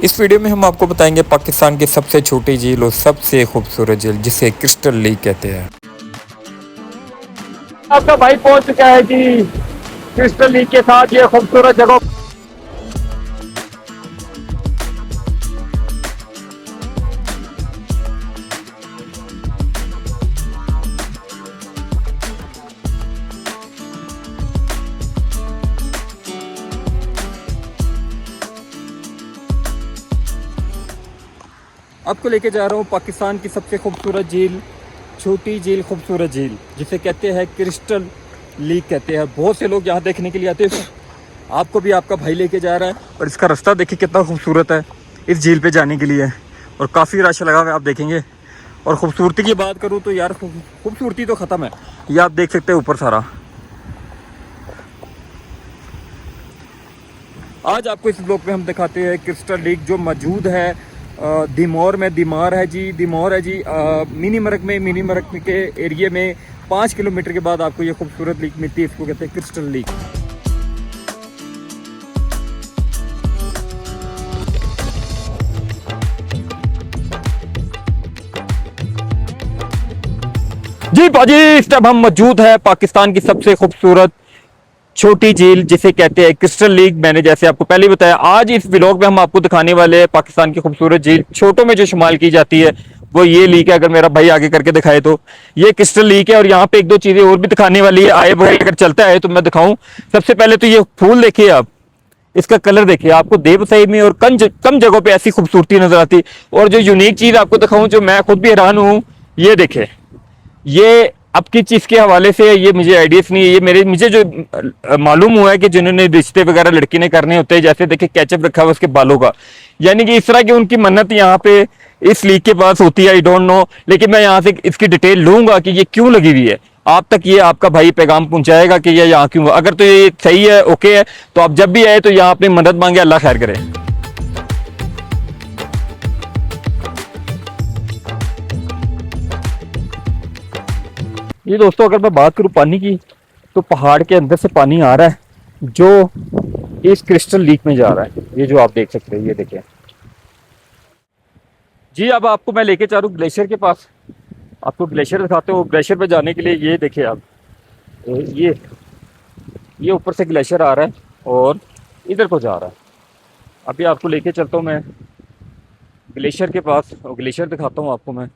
इस वीडियो में हम आपको बताएंगे पाकिस्तान की सबसे छोटी झील और सबसे खूबसूरत झील जिसे क्रिस्टल लेक कहते हैं। आपका भाई पहुंच चुका है जी क्रिस्टल लेक के साथ ये खूबसूरत जगह। आपको लेके जा रहा हूँ पाकिस्तान की सबसे खूबसूरत झील, छोटी झील खूबसूरत झील जिसे कहते हैं क्रिस्टल लेक कहते हैं। बहुत से लोग यहाँ देखने के लिए आते हैं। आपको भी आपका भाई लेके जा रहा है और इसका रास्ता देखिए कितना खूबसूरत है इस झील पे जाने के लिए, और काफ़ी रश लगा हुआ है आप देखेंगे। और ख़ूबसूरती की बात करूँ तो यार खूबसूरती तो ख़त्म है, ये आप देख सकते हैं ऊपर सारा। आज आपको इस ब्लॉग में हम दिखाते हैं क्रिस्टल लेक जो मौजूद है दिमौर में। दिमार है जी, दिमौर है जी, मिनी मरक में। मिनी मरक के एरिए में 5 किलोमीटर के बाद आपको ये खूबसूरत लेक मिलती है, इसको कहते हैं क्रिस्टल लेक। जी पाजी, इस टाइम हम मौजूद है पाकिस्तान की सबसे खूबसूरत छोटी झील जिसे कहते हैं क्रिस्टल लेक। मैंने जैसे आपको पहले बताया, आज इस व्लॉग में हम आपको दिखाने वाले हैं पाकिस्तान की खूबसूरत झील। छोटों में जो शुमार की जाती है वो ये लेक है। अगर मेरा भाई आगे करके दिखाए तो ये क्रिस्टल लेक है। और यहाँ पे एक दो चीजें और भी दिखाने वाली है, आए भाई अगर चलता है तो मैं दिखाऊं। सबसे पहले तो ये फूल देखिए आप, इसका कलर देखिए, आपको देवसई में और कम जगहों पे ऐसी खूबसूरती नजर आती। और जो यूनिक चीज आपको दिखाऊं जो मैं खुद भी हैरान हूं, ये देखे, ये अब किस चीज के हवाले से ये मुझे आइडियाज नहीं है। ये मुझे जो मालूम हुआ है कि जिन्होंने रिश्ते वगैरह लड़की ने करने होते हैं, जैसे देखिए कैचअप रखा हुआ उसके बालों का, यानी कि इस तरह की उनकी मन्नत यहाँ पे इस लीग के पास होती है। आई डोंट नो, लेकिन मैं यहाँ से इसकी डिटेल लूंगा कि ये क्यों लगी हुई है। आप तक ये आपका भाई पैगाम पहुंचाएगा कि ये यहाँ क्यों। अगर तो ये सही है, ओके है, तो आप जब भी आए तो यहाँ अपनी मदद मांगे, अल्लाह खैर करे। ये दोस्तों अगर मैं बात करूं पानी की, तो पहाड़ के अंदर से पानी आ रहा है जो इस क्रिस्टल लेक में जा रहा है। ये जो आप देख सकते हैं, ये देखिए जी। अब आपको मैं लेके चलूं ग्लेशियर के पास, आपको ग्लेशियर दिखाते हो। ग्लेशियर पे जाने के लिए ये देखिए आप, ये ऊपर से ग्लेशियर आ रहा है और इधर को जा रहा है। अभी आपको लेके चलता हूँ मैं ग्लेशियर के पास और ग्लेशियर दिखाता हूँ आपको मैं।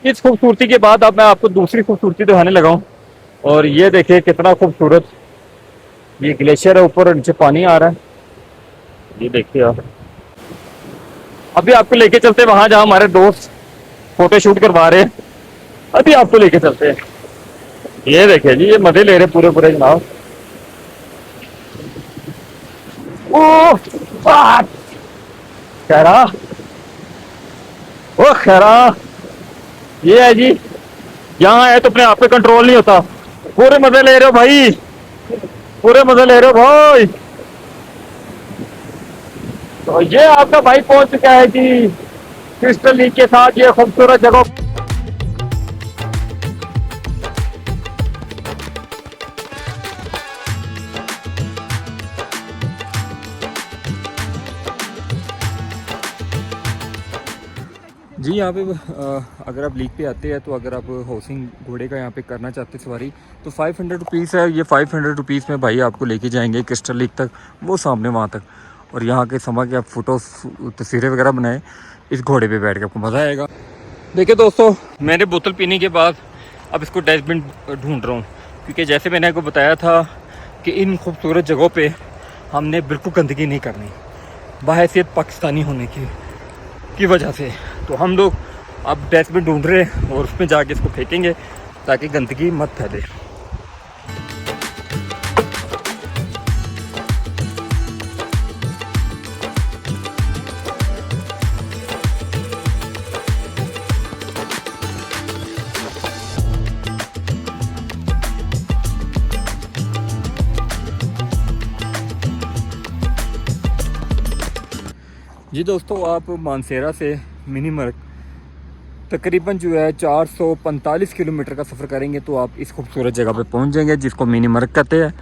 इस खूबसूरती के बाद अब मैं आपको दूसरी खूबसूरती दिखाने लगा हूँ। और ये देखिए कितना खूबसूरत ये ग्लेशियर है, ऊपर और नीचे पानी आ रहा है। ये देखिए आप, अभी आपको लेके चलते हैं वहां जहां हमारे दोस्त फोटो शूट करवा रहे हैं। अभी आपको लेके चलते हैं। ये देखिए जी, ये मजे ले रहे पूरे पूरे जनाब। ओह खैरा, ओ खैरा, ये है जी। यहाँ है तो अपने आप पे कंट्रोल नहीं होता। पूरे मजे ले रहे हो भाई, पूरे मजे ले रहे हो भाई। तो ये आपका भाई पहुंच चुका है जी क्रिस्टल लेक के साथ ये खूबसूरत जगह। जी यहाँ पे अगर आप लीक पे आते हैं तो अगर आप हाउसिंग घोड़े का यहाँ पे करना चाहते हैं सवारी, तो 500 रुपीज़ है। ये 500 रुपीज़ में भाई आपको लेके जाएंगे क्रिस्टल लेक तक, वो सामने वहाँ तक। और यहाँ के समा के आप फ़ोटो तस्वीरें वगैरह बनाए इस घोड़े पे बैठ के, आपको मज़ा आएगा। देखिए दोस्तों, मैंने बोतल पीने के बाद अब इसको डस्टबिन ढूंढ रहा हूँ, क्योंकि जैसे मैंने आपको बताया था कि इन खूबसूरत जगहों पर हमने बिल्कुल गंदगी नहीं करनी, बहैसियत पाकिस्तानी होने की वजह से। तो हम लोग अब डस्टबिन ढूंढ रहे हैं और उसमें जाके इसको फेंकेंगे ताकि गंदगी मत फैले। जी दोस्तों, आप मानसेरा से मिनी मरक तकरीबन जो है 445 किलोमीटर का सफ़र करेंगे तो आप इस खूबसूरत जगह पे पहुंच जाएंगे जिसको मिनी मरक कहते हैं।